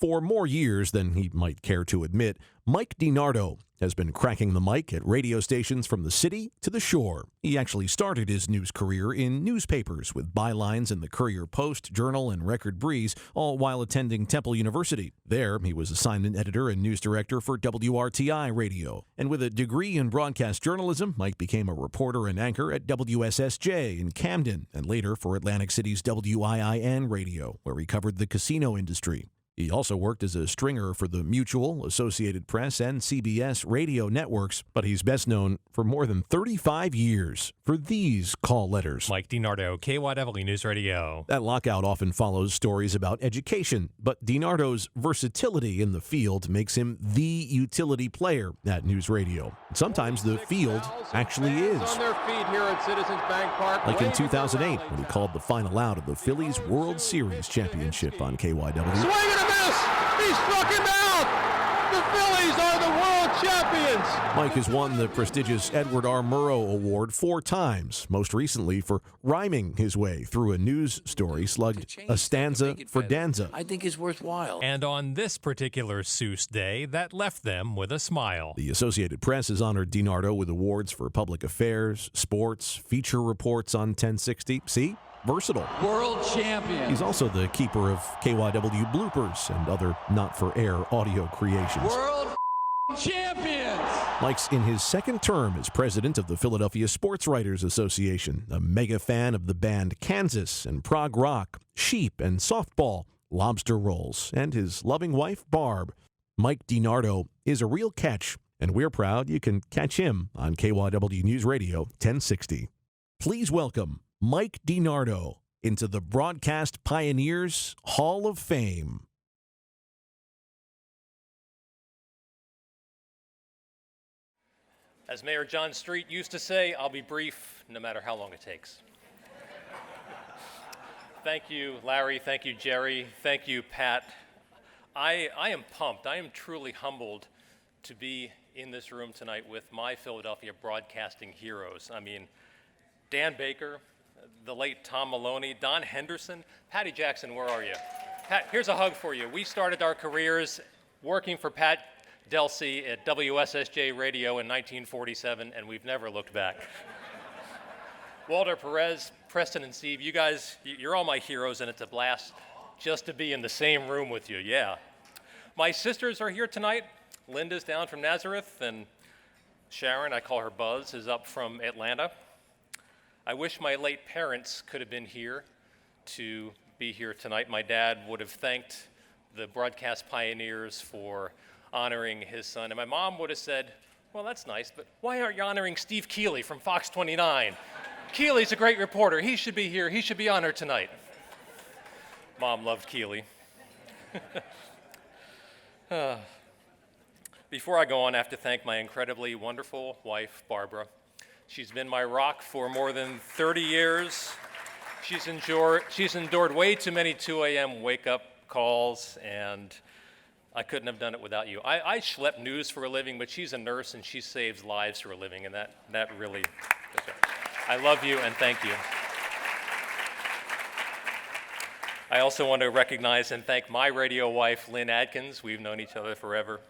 For more years than he might care to admit, Mike DeNardo has been cracking the mic at radio stations from the city to the shore. He actually started his news career in newspapers with bylines in the Courier-Post, Journal, and Record Breeze, all while attending Temple University. There, he was assignment editor and news director for WRTI Radio. And with a degree in broadcast journalism, Mike became a reporter and anchor at WSSJ in Camden, and later for Atlantic City's WIIN Radio, where he covered the casino industry. He also worked as a stringer for the Mutual, Associated Press, and CBS radio networks, but he's best known for more than 35 years for these call letters. Mike DeNardo, KYW News Radio. That lockout often follows stories about education, but DeNardo's versatility in the field makes him the utility player at News Radio. Sometimes the field actually is. On their feet here at Citizens Bank Park. Like in 2008, when he called the final out of the Phillies World Series championship on KYW. Swing and a miss! He struck him out! The Phillies are the world champions! Mike has won the prestigious Edward R. Murrow Award 4 times, most recently for rhyming his way through a news story slugged a stanza for danza. I think is worthwhile. And on this particular Seuss Day, that left them with a smile. The Associated Press has honored DeNardo with awards for public affairs, sports, feature reports on 1060. See? Versatile. World champion. He's also the keeper of KYW bloopers and other not-for-air audio creations. World champions. Mike's in his second term as president of the Philadelphia Sports Writers Association, a mega fan of the band Kansas and prog rock, sheep and softball, lobster rolls, and his loving wife, Barb. Mike DeNardo is a real catch, and we're proud you can catch him on KYW News Radio 1060. Please welcome Mike DeNardo into the Broadcast Pioneers Hall of Fame. As Mayor John Street used to say, I'll be brief no matter how long it takes. Thank you, Larry. Thank you, Jerry. Thank you, Pat. I am pumped. I am truly humbled to be in this room tonight with my Philadelphia broadcasting heroes. I mean, Dan Baker, the late Tom Maloney, Don Henderson. Patty Jackson, where are you? Pat, here's a hug for you. We started our careers working for Pat Delsey at WSSJ Radio in 1947, and we've never looked back. Walter Perez, Preston and Steve, you guys, you're all my heroes, and it's a blast just to be in the same room with you, yeah. My sisters are here tonight. Linda's down from Nazareth, and Sharon, I call her Buzz, is up from Atlanta. I wish my late parents could have been here to be here tonight. My dad would have thanked the broadcast pioneers for honoring his son. And my mom would have said, well, that's nice, but why aren't you honoring Steve Keeley from Fox 29? Keeley's a great reporter. He should be here. He should be honored tonight. Mom loved Keeley. Before I go on, I have to thank my incredibly wonderful wife, Barbara. She's been my rock for more than 30 years. She's endured way too many 2 a.m. wake-up calls, and I couldn't have done it without you. I schlep news for a living, but she's a nurse, and she saves lives for a living, and that really, I love you, and thank you. I also want to recognize and thank my radio wife, Lynn Adkins. We've known each other forever.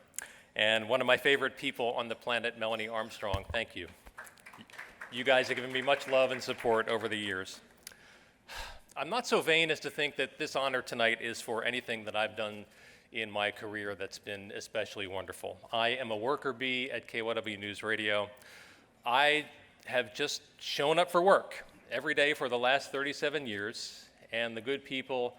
And one of my favorite people on the planet, Melanie Armstrong. Thank you. You guys have given me much love and support over the years. I'm not so vain as to think that this honor tonight is for anything that I've done in my career that's been especially wonderful. I am a worker bee at KYW News Radio. I have just shown up for work every day for the last 37 years, and the good people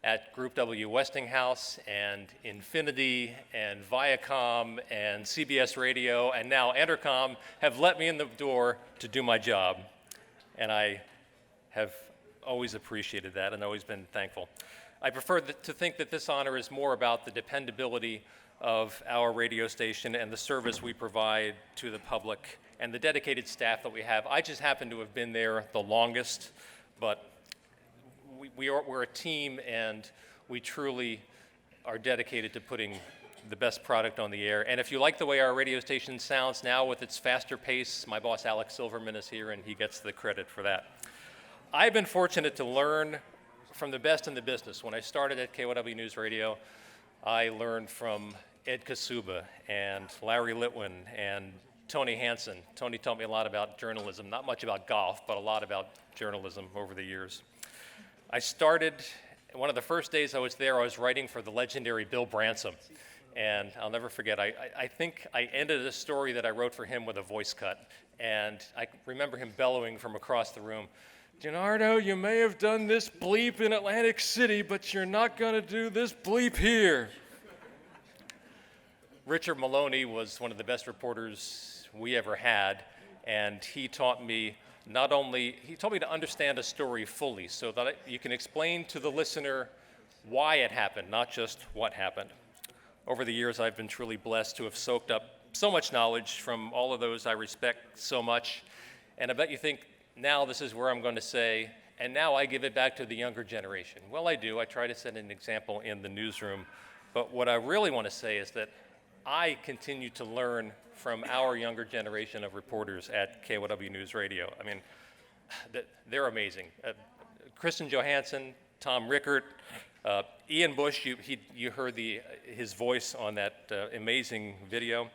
at Group W Westinghouse and Infinity and Viacom and CBS Radio and now Entercom have let me in the door to do my job. And I have always appreciated that and always been thankful. I prefer to think that this honor is more about the dependability of our radio station and the service we provide to the public and the dedicated staff that we have. I just happen to have been there the longest, but we're a team, and we truly are dedicated to putting the best product on the air. And if you like the way our radio station sounds now with its faster pace, my boss Alex Silverman is here, and he gets the credit for that. I've been fortunate to learn from the best in the business. When I started at KYW News Radio, I learned from Ed Kasuba and Larry Litwin and Tony Hansen. Tony taught me a lot about journalism, not much about golf, but a lot about journalism over the years. I started, one of the first days I was there, I was writing for the legendary Bill Bransom. And I'll never forget, I think I ended a story that I wrote for him with a voice cut. And I remember him bellowing from across the room, "DeNardo, you may have done this bleep in Atlantic City, but you're not going to do this bleep here." Richard Maloney was one of the best reporters we ever had, and he taught me to understand a story fully so that you can explain to the listener why it happened, not just what happened. Over the years, I've been truly blessed to have soaked up so much knowledge from all of those I respect so much, and I bet you think, now this is where I'm going to say, and now I give it back to the younger generation. Well, I do. I try to set an example in the newsroom, but what I really want to say is that I continue to learn from our younger generation of reporters at KYW News Radio. I mean, they're amazing. Kristen Johansson, Tom Rickert, Ian Bush, you heard his voice on that amazing video.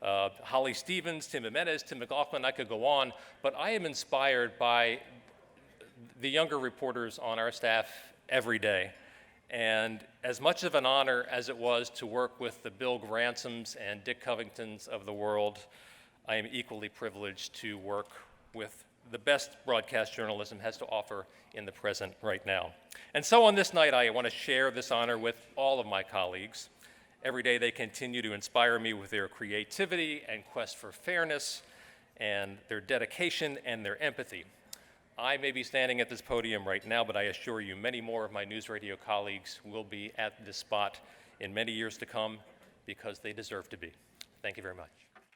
Holly Stevens, Tim Jimenez, Tim McLaughlin, I could go on, but I am inspired by the younger reporters on our staff every day. And as much of an honor as it was to work with the Bill Gransoms and Dick Covingtons of the world, I am equally privileged to work with the best broadcast journalism has to offer in the present right now. And so on this night, I want to share this honor with all of my colleagues. Every day they continue to inspire me with their creativity and quest for fairness and their dedication and their empathy. I may be standing at this podium right now, but I assure you many more of my news radio colleagues will be at this spot in many years to come because they deserve to be. Thank you very much.